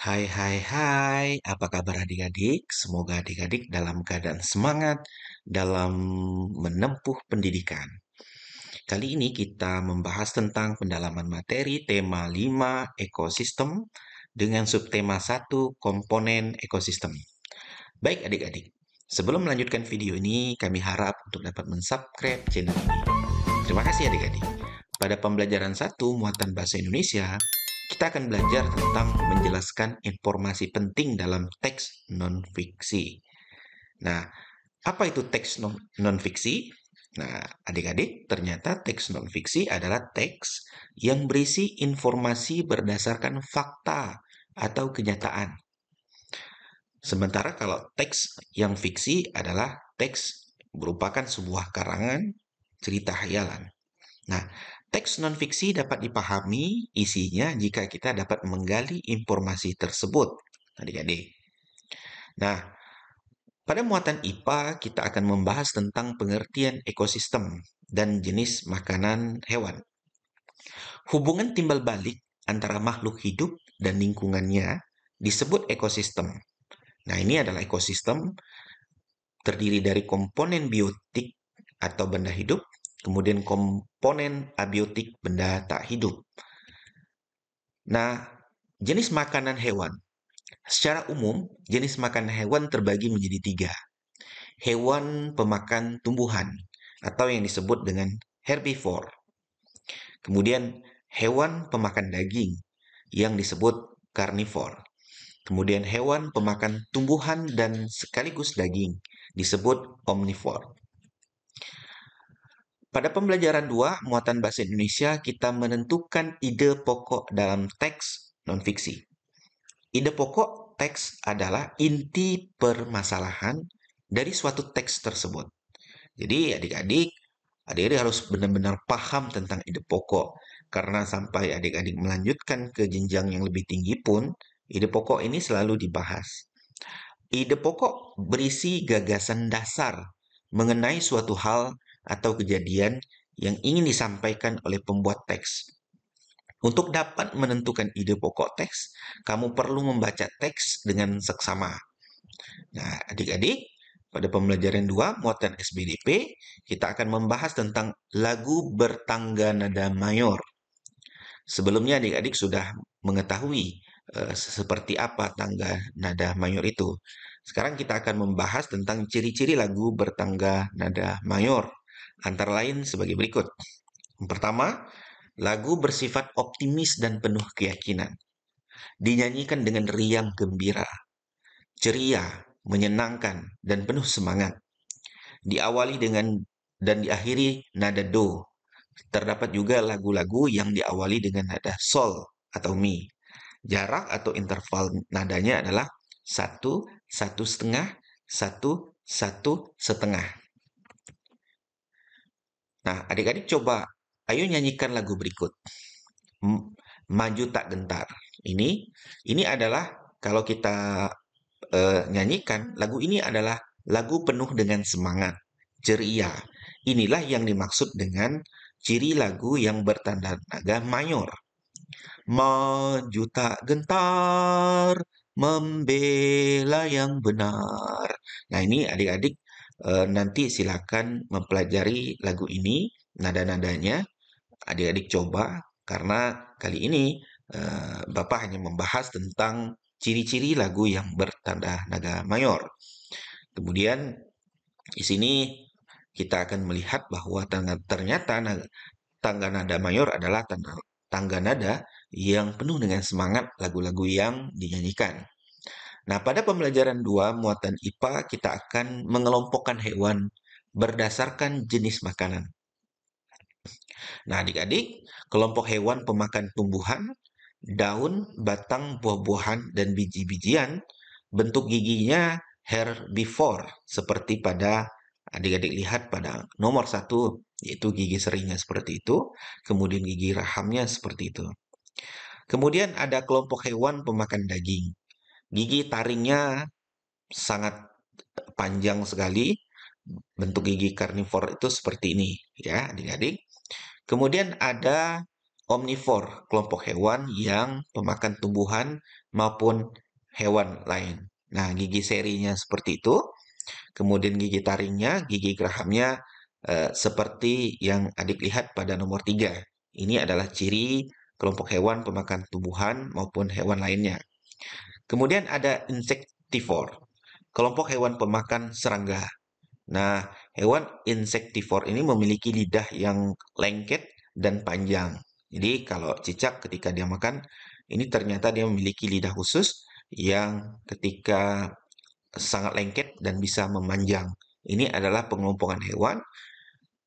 Hai hai hai, apa kabar adik-adik? Semoga adik-adik dalam keadaan semangat dalam menempuh pendidikan. Kali ini kita membahas tentang pendalaman materi tema 5 ekosistem dengan subtema 1 komponen ekosistem. Baik adik-adik, sebelum melanjutkan video ini kami harap untuk dapat mensubscribe channel ini. Terima kasih adik-adik. Pada pembelajaran 1 muatan bahasa Indonesia, kita akan belajar tentang menjelaskan informasi penting dalam teks non-fiksi. Nah, apa itu teks non-fiksi? Nah, adik-adik, ternyata teks non-fiksi adalah teks yang berisi informasi berdasarkan fakta atau kenyataan. Sementara kalau teks yang fiksi adalah teks merupakan sebuah karangan cerita hayalan. Nah, teks non-fiksi dapat dipahami isinya jika kita dapat menggali informasi tersebut, adik-adik. Nah, pada muatan IPA kita akan membahas tentang pengertian ekosistem dan jenis makanan hewan. Hubungan timbal balik antara makhluk hidup dan lingkungannya disebut ekosistem. Nah, ini adalah ekosistem terdiri dari komponen biotik atau benda hidup, kemudian komponen abiotik benda tak hidup. Nah, jenis makanan hewan. Secara umum, jenis makanan hewan terbagi menjadi tiga. Hewan pemakan tumbuhan atau yang disebut dengan herbivore. Kemudian hewan pemakan daging yang disebut karnivor. Kemudian hewan pemakan tumbuhan dan sekaligus daging disebut omnivore. Pada pembelajaran 2 muatan bahasa Indonesia, kita menentukan ide pokok dalam teks non-fiksi. Ide pokok teks adalah inti permasalahan dari suatu teks tersebut. Jadi adik-adik harus benar-benar paham tentang ide pokok. Karena sampai adik-adik melanjutkan ke jenjang yang lebih tinggi pun, ide pokok ini selalu dibahas. Ide pokok berisi gagasan dasar mengenai suatu hal atau kejadian yang ingin disampaikan oleh pembuat teks. Untuk dapat menentukan ide pokok teks, kamu perlu membaca teks dengan seksama. Nah, adik-adik, pada pembelajaran 2 muatan SBDP, kita akan membahas tentang lagu bertangga nada mayor. Sebelumnya adik-adik sudah mengetahui seperti apa tangga nada mayor itu. Sekarang kita akan membahas tentang ciri-ciri lagu bertangga nada mayor, antara lain sebagai berikut. Yang pertama, lagu bersifat optimis dan penuh keyakinan. Dinyanyikan dengan riang gembira, ceria, menyenangkan, dan penuh semangat. Diawali dengan dan diakhiri nada do. Terdapat juga lagu-lagu yang diawali dengan nada sol atau mi. Jarak atau interval nadanya adalah satu, satu setengah, satu, satu setengah. Nah, adik-adik coba, ayo nyanyikan lagu berikut. Maju tak gentar. Ini adalah kalau kita nyanyikan lagu ini adalah lagu penuh dengan semangat, ceria. Inilah yang dimaksud dengan ciri lagu yang bertanda naga mayor. Maju tak gentar, membela yang benar. Nah, ini adik-adik nanti silakan mempelajari lagu ini, nada-nadanya. Adik-adik coba, karena kali ini Bapak hanya membahas tentang ciri-ciri lagu yang bertanda nada mayor. Kemudian di sini kita akan melihat bahwa ternyata tangga nada mayor adalah tangga nada yang penuh dengan semangat lagu-lagu yang dinyanyikan. Nah, pada pembelajaran 2 muatan IPA kita akan mengelompokkan hewan berdasarkan jenis makanan. Nah, adik-adik, kelompok hewan pemakan tumbuhan, daun, batang, buah-buahan, dan biji-bijian, bentuk giginya herbivore, seperti pada adik-adik lihat pada nomor 1, yaitu gigi serinya seperti itu, kemudian gigi rahamnya seperti itu. Kemudian ada kelompok hewan pemakan daging. Gigi taringnya sangat panjang sekali, bentuk gigi karnivor itu seperti ini, ya adik-adik. Kemudian ada omnivore, kelompok hewan yang pemakan tumbuhan maupun hewan lain. Nah, gigi serinya seperti itu. Kemudian gigi taringnya, gigi gerahamnya seperti yang adik lihat pada nomor 3. Ini adalah ciri kelompok hewan pemakan tumbuhan maupun hewan lainnya. Kemudian ada insectivore, kelompok hewan pemakan serangga. Nah, hewan insektivor ini memiliki lidah yang lengket dan panjang. Jadi, kalau cicak ketika dia makan, ini ternyata dia memiliki lidah khusus yang ketika sangat lengket dan bisa memanjang. Ini adalah pengelompokan hewan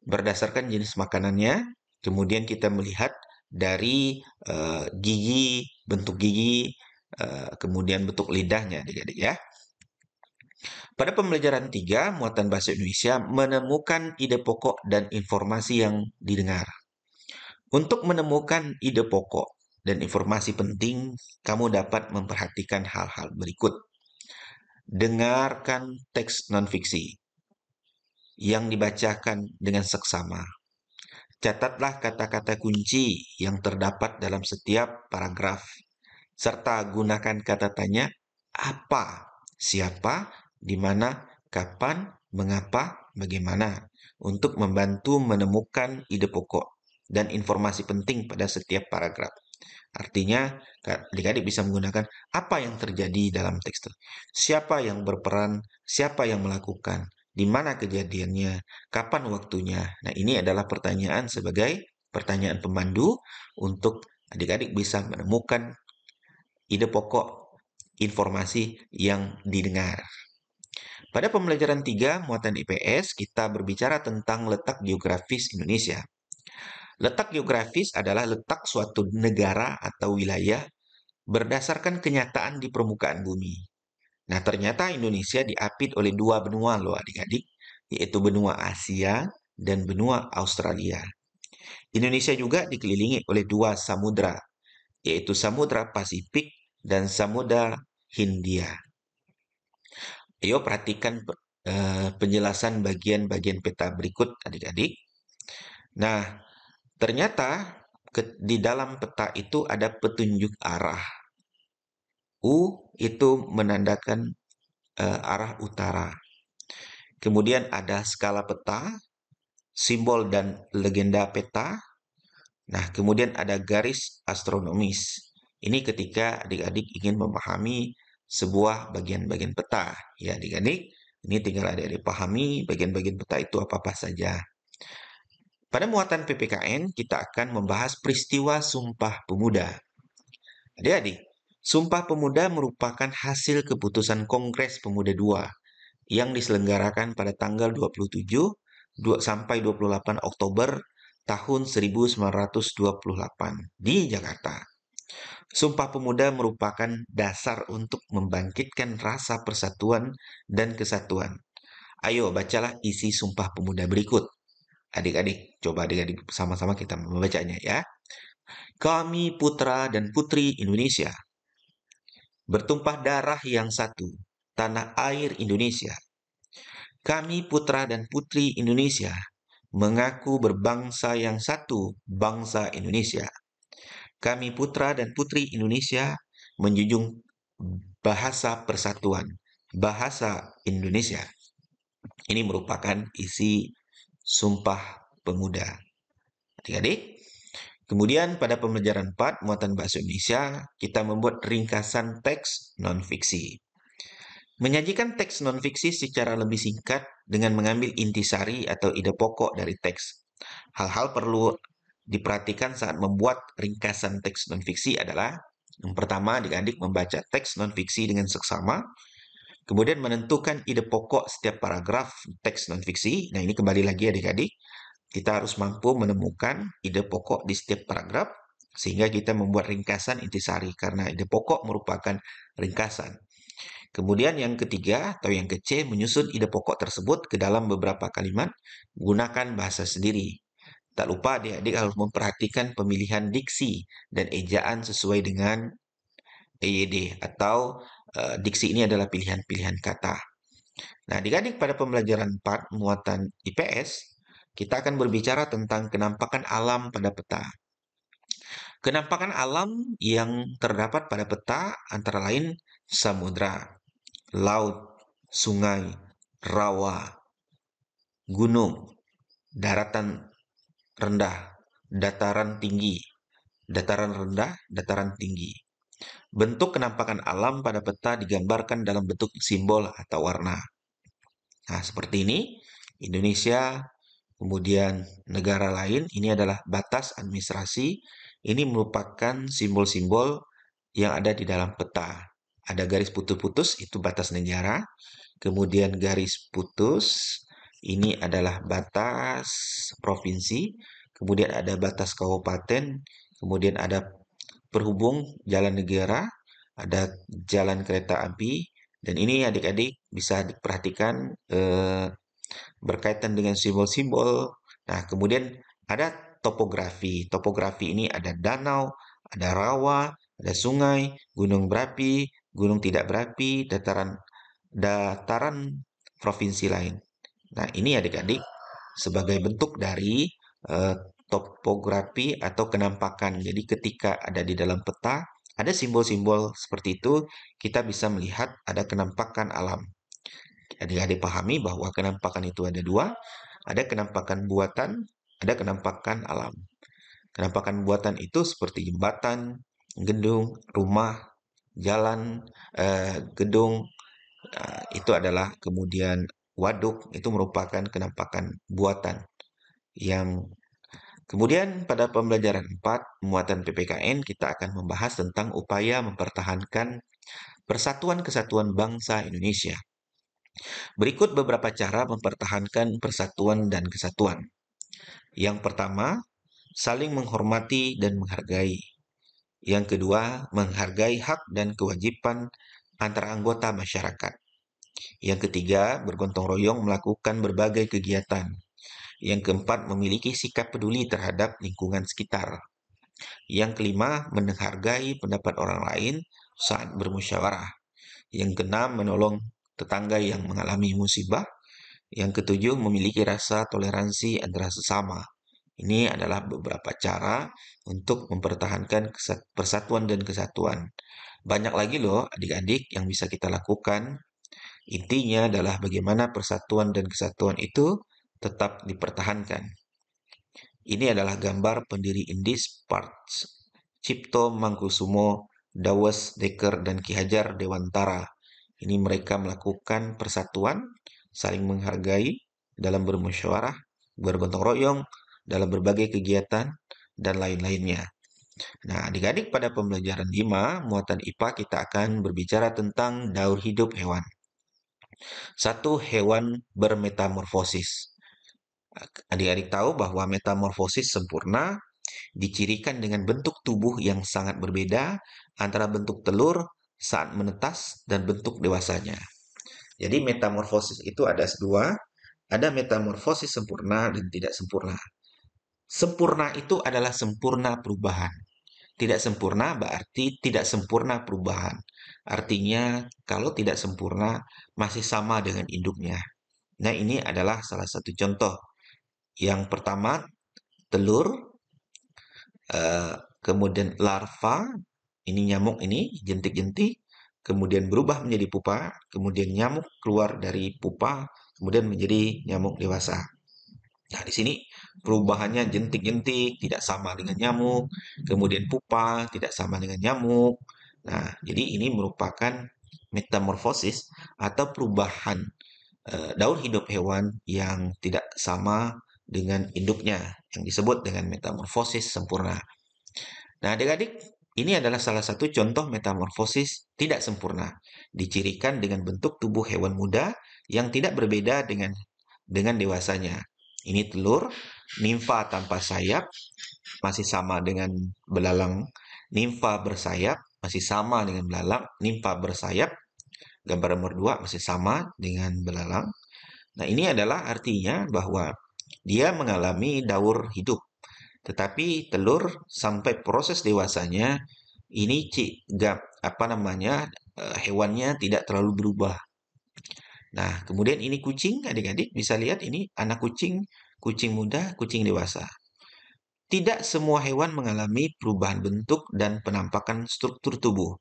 berdasarkan jenis makanannya. Kemudian kita melihat dari gigi, bentuk gigi, kemudian bentuk lidahnya, adik-adik ya. Pada pembelajaran 3, muatan bahasa Indonesia menemukan ide pokok dan informasi yang didengar. Untuk menemukan ide pokok dan informasi penting, kamu dapat memperhatikan hal-hal berikut. Dengarkan teks non-fiksi yang dibacakan dengan seksama. Catatlah kata-kata kunci yang terdapat dalam setiap paragraf, serta gunakan kata tanya apa, siapa, di mana, kapan, mengapa, bagaimana untuk membantu menemukan ide pokok dan informasi penting pada setiap paragraf. Artinya, adik-adik bisa menggunakan apa yang terjadi dalam teks itu. Siapa yang berperan, siapa yang melakukan, di mana kejadiannya, kapan waktunya. Nah, ini adalah pertanyaan sebagai pertanyaan pemandu untuk adik-adik bisa menemukan ide pokok informasi yang didengar. Pada pembelajaran 3, muatan IPS, kita berbicara tentang letak geografis Indonesia. Letak geografis adalah letak suatu negara atau wilayah berdasarkan kenyataan di permukaan bumi. Nah, ternyata Indonesia diapit oleh 2 benua loh adik-adik, yaitu benua Asia dan benua Australia. Indonesia juga dikelilingi oleh 2 samudra, yaitu Samudra Pasifik dan Samudra Hindia. Ayo perhatikan penjelasan bagian-bagian peta berikut adik-adik. Nah, ternyata di dalam peta itu ada petunjuk arah. U itu menandakan arah utara. Kemudian ada skala peta, simbol dan legenda peta. Nah, kemudian ada garis astronomis. Ini ketika adik-adik ingin memahami sebuah bagian-bagian peta. Ya, adik-adik, ini tinggal adik-adik pahami bagian-bagian peta itu apa-apa saja. Pada muatan PPKN, kita akan membahas peristiwa Sumpah Pemuda. Adik-adik, Sumpah Pemuda merupakan hasil keputusan Kongres Pemuda II yang diselenggarakan pada tanggal 27 sampai 28 Oktober tahun 1928 di Jakarta. Sumpah Pemuda merupakan dasar untuk membangkitkan rasa persatuan dan kesatuan. Ayo bacalah isi Sumpah Pemuda berikut. Adik-adik, coba adik-adik sama-sama kita membacanya ya. Kami putra dan putri Indonesia, bertumpah darah yang satu, tanah air Indonesia. Kami putra dan putri Indonesia, mengaku berbangsa yang satu, bangsa Indonesia. Kami putra dan putri Indonesia menjunjung bahasa persatuan, bahasa Indonesia. Ini merupakan isi Sumpah Pemuda. Adik-adik, kemudian pada pembelajaran 4, muatan bahasa Indonesia, kita membuat ringkasan teks non-fiksi. Menyajikan teks non-fiksi secara lebih singkat dengan mengambil intisari atau ide pokok dari teks. Hal-hal perlu diperhatikan saat membuat ringkasan teks non-fiksi adalah yang pertama, adik-adik membaca teks non-fiksi dengan seksama, kemudian menentukan ide pokok setiap paragraf teks non-fiksi. Nah, ini kembali lagi adik-adik, kita harus mampu menemukan ide pokok di setiap paragraf sehingga kita membuat ringkasan intisari karena ide pokok merupakan ringkasan. Kemudian yang ketiga atau yang ke-C, menyusun ide pokok tersebut ke dalam beberapa kalimat, gunakan bahasa sendiri. Tak lupa adik-adik harus memperhatikan pemilihan diksi dan ejaan sesuai dengan EYD atau diksi ini adalah pilihan-pilihan kata. Nah, adik-adik pada pembelajaran 4 muatan IPS, kita akan berbicara tentang kenampakan alam pada peta. Kenampakan alam yang terdapat pada peta antara lain samudra, laut, sungai, rawa, gunung, daratan rendah, dataran tinggi, dataran rendah, dataran tinggi. Bentuk kenampakan alam pada peta digambarkan dalam bentuk simbol atau warna. Nah, seperti ini, Indonesia, kemudian negara lain, ini adalah batas administrasi. Ini merupakan simbol-simbol yang ada di dalam peta. Ada garis putus-putus, itu batas negara. Kemudian garis putus, ini adalah batas provinsi. Kemudian ada batas kabupaten. Kemudian ada perhubung jalan negara, ada jalan kereta api. Dan ini adik-adik bisa diperhatikan berkaitan dengan simbol-simbol. Nah, kemudian ada topografi. Topografi ini ada danau, ada rawa, ada sungai, gunung berapi, gunung tidak berapi, dataran dataran provinsi lain. Nah, ini adik-adik sebagai bentuk dari eh, topografi atau kenampakan. Jadi ketika ada di dalam peta, ada simbol-simbol seperti itu, kita bisa melihat ada kenampakan alam. Adik-adik pahami bahwa kenampakan itu ada dua, ada kenampakan buatan, ada kenampakan alam. Kenampakan buatan itu seperti jembatan, gedung, rumah, jalan, gedung, itu adalah kemudian waduk, itu merupakan kenampakan buatan. Yang kemudian pada pembelajaran 4, muatan PPKN, kita akan membahas tentang upaya mempertahankan persatuan kesatuan bangsa Indonesia. Berikut beberapa cara mempertahankan persatuan dan kesatuan. Yang pertama, saling menghormati dan menghargai. Yang kedua, menghargai hak dan kewajiban antara anggota masyarakat. Yang ketiga, bergotong royong melakukan berbagai kegiatan. Yang keempat, memiliki sikap peduli terhadap lingkungan sekitar. Yang kelima, menghargai pendapat orang lain saat bermusyawarah. Yang keenam, menolong tetangga yang mengalami musibah. Yang ketujuh, memiliki rasa toleransi antara sesama. Ini adalah beberapa cara untuk mempertahankan persatuan dan kesatuan. Banyak lagi loh adik-adik yang bisa kita lakukan. Intinya adalah bagaimana persatuan dan kesatuan itu tetap dipertahankan. Ini adalah gambar pendiri Indis Parts, Cipto Mangkusumo, Dawes Dekker, dan Ki Hajar Dewantara. Ini mereka melakukan persatuan, saling menghargai dalam bermusyawarah, bergotong royong, dalam berbagai kegiatan, dan lain-lainnya. Nah, adik-adik pada pembelajaran 5, muatan IPA kita akan berbicara tentang daur hidup hewan. Satu, hewan bermetamorfosis. Adik-adik tahu bahwa metamorfosis sempurna dicirikan dengan bentuk tubuh yang sangat berbeda antara bentuk telur saat menetas dan bentuk dewasanya. Jadi metamorfosis itu ada dua, ada metamorfosis sempurna dan tidak sempurna. Sempurna itu adalah sempurna perubahan. Tidak sempurna berarti tidak sempurna perubahan. Artinya kalau tidak sempurna masih sama dengan induknya. Nah, ini adalah salah satu contoh. Yang pertama, telur, eh, kemudian larva, ini nyamuk ini, jentik-jentik, kemudian berubah menjadi pupa, kemudian nyamuk keluar dari pupa, kemudian menjadi nyamuk dewasa. Nah, di sini perubahannya jentik-jentik, tidak sama dengan nyamuk, kemudian pupa, tidak sama dengan nyamuk. Nah, jadi ini merupakan metamorfosis atau perubahan daur hidup hewan yang tidak sama dengan induknya, yang disebut dengan metamorfosis sempurna. Nah, adik-adik, ini adalah salah satu contoh metamorfosis tidak sempurna, dicirikan dengan bentuk tubuh hewan muda yang tidak berbeda dengan dewasanya. Ini telur, nimfa tanpa sayap, masih sama dengan belalang. Nimfa bersayap, masih sama dengan belalang. Nimfa bersayap, gambar nomor 2 masih sama dengan belalang. Nah, ini adalah artinya bahwa dia mengalami daur hidup. Tetapi telur sampai proses dewasanya ini apa namanya hewannya tidak terlalu berubah. Nah, kemudian ini kucing, adik-adik bisa lihat ini anak kucing, kucing muda, kucing dewasa. Tidak semua hewan mengalami perubahan bentuk dan penampakan struktur tubuh.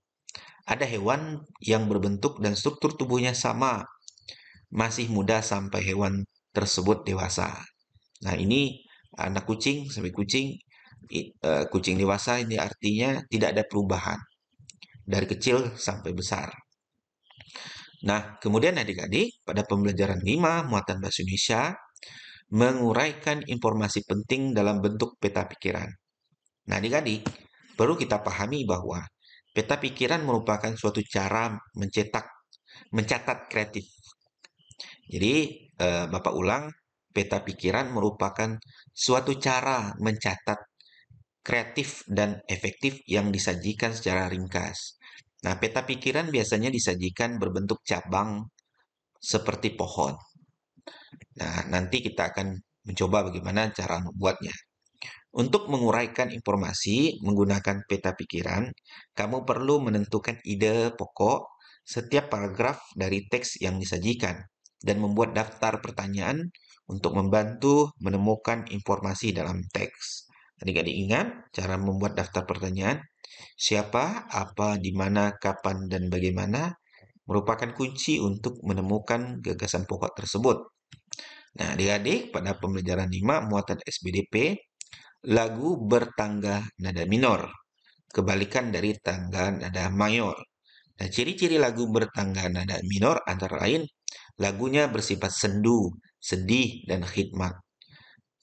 Ada hewan yang berbentuk dan struktur tubuhnya sama, masih muda sampai hewan tersebut dewasa. Nah, ini anak kucing sampai kucing, kucing dewasa ini artinya tidak ada perubahan dari kecil sampai besar. Nah, kemudian adik-adik, pada pembelajaran 5 muatan bahasa Indonesia, menguraikan informasi penting dalam bentuk peta pikiran. Nah, adik-adik, perlu kita pahami bahwa peta pikiran merupakan suatu cara mencatat kreatif. Jadi, Bapak ulang, peta pikiran merupakan suatu cara mencatat kreatif dan efektif yang disajikan secara ringkas. Nah, peta pikiran biasanya disajikan berbentuk cabang seperti pohon. Nah, nanti kita akan mencoba bagaimana cara membuatnya. Untuk menguraikan informasi menggunakan peta pikiran, kamu perlu menentukan ide pokok setiap paragraf dari teks yang disajikan dan membuat daftar pertanyaan untuk membantu menemukan informasi dalam teks. Adik-adik ingat cara membuat daftar pertanyaan? Siapa, apa, di mana, kapan, dan bagaimana merupakan kunci untuk menemukan gagasan pokok tersebut. Nah, adik-adik, pada pembelajaran 5 muatan SBDP, lagu bertangga nada minor, kebalikan dari tangga nada mayor. Nah, ciri-ciri lagu bertangga nada minor antara lain lagunya bersifat sendu, sedih, dan khidmat.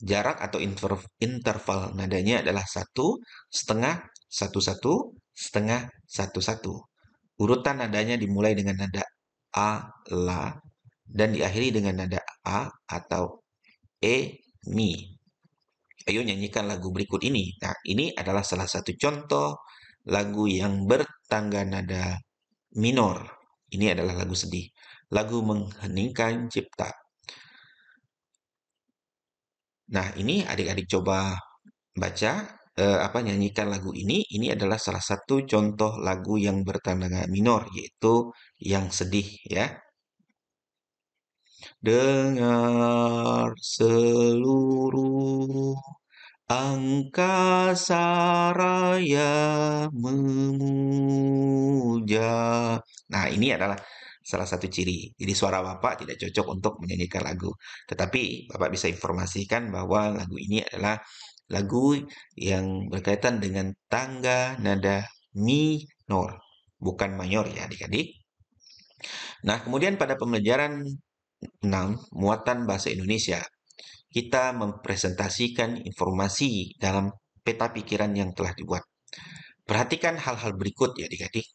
Jarak atau interval nadanya adalah satu, setengah, satu, satu, setengah, satu, satu. Urutan nadanya dimulai dengan nada A, La, dan diakhiri dengan nada A atau E, Mi. Ayo nyanyikan lagu berikut ini. Nah, ini adalah salah satu contoh lagu yang bertangga nada minor. Ini adalah lagu sedih. Lagu mengheningkan cipta. Nah, ini adik-adik coba baca nyanyikan lagu ini. Ini adalah salah satu contoh lagu yang bertangga minor, yaitu yang sedih ya. Dengar seluruh angkasa raya memuja. Nah, ini adalah salah satu ciri. Jadi suara Bapak tidak cocok untuk menyanyikan lagu. Tetapi Bapak bisa informasikan bahwa lagu ini adalah lagu yang berkaitan dengan tangga nada minor, bukan mayor ya adik-adik. Nah, kemudian pada pembelajaran 6, muatan bahasa Indonesia, kita mempresentasikan informasi dalam peta pikiran yang telah dibuat. Perhatikan hal-hal berikut ya adik-adik.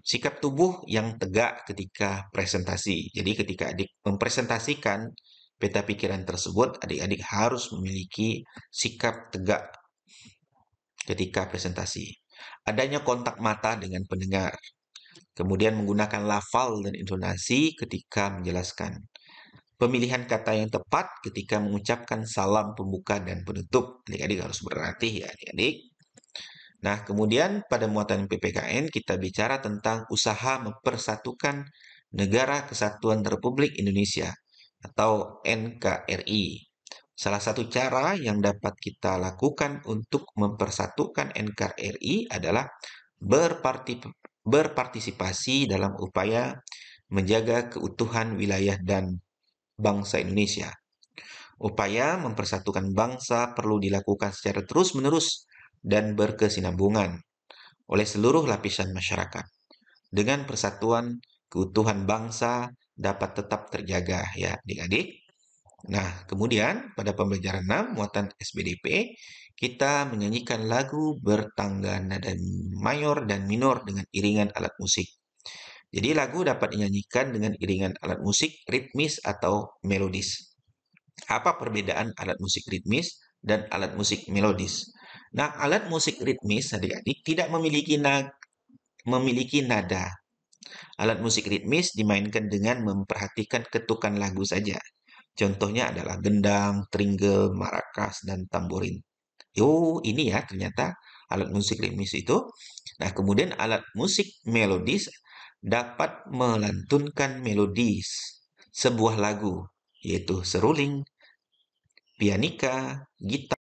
Sikap tubuh yang tegak ketika presentasi. Jadi ketika adik mempresentasikan peta pikiran tersebut, adik-adik harus memiliki sikap tegak ketika presentasi. Adanya kontak mata dengan pendengar. Kemudian menggunakan lafal dan intonasi ketika menjelaskan. Pemilihan kata yang tepat ketika mengucapkan salam pembuka dan penutup. Adik-adik harus berlatih ya adik-adik. Nah, kemudian pada muatan PPKN kita bicara tentang usaha mempersatukan Negara Kesatuan Republik Indonesia atau NKRI. Salah satu cara yang dapat kita lakukan untuk mempersatukan NKRI adalah berpartisipasi dalam upaya menjaga keutuhan wilayah dan bangsa Indonesia. Upaya mempersatukan bangsa perlu dilakukan secara terus-menerus dan berkesinambungan oleh seluruh lapisan masyarakat. Dengan persatuan, keutuhan bangsa dapat tetap terjaga ya adik-adik. Nah, kemudian pada pembelajaran 6 muatan SBDP, kita menyanyikan lagu bertangga nada mayor dan minor dengan iringan alat musik. Jadi lagu dapat dinyanyikan dengan iringan alat musik ritmis atau melodis. Apa perbedaan alat musik ritmis dan alat musik melodis? Nah, alat musik ritmis adik-adik tidak memiliki nada. Alat musik ritmis dimainkan dengan memperhatikan ketukan lagu saja. Contohnya adalah gendang, tringle, marakas, dan tamborin. Oh, ini ya ternyata alat musik ritmis itu. Nah, kemudian alat musik melodis dapat melantunkan melodis sebuah lagu, yaitu seruling, pianika, gitar,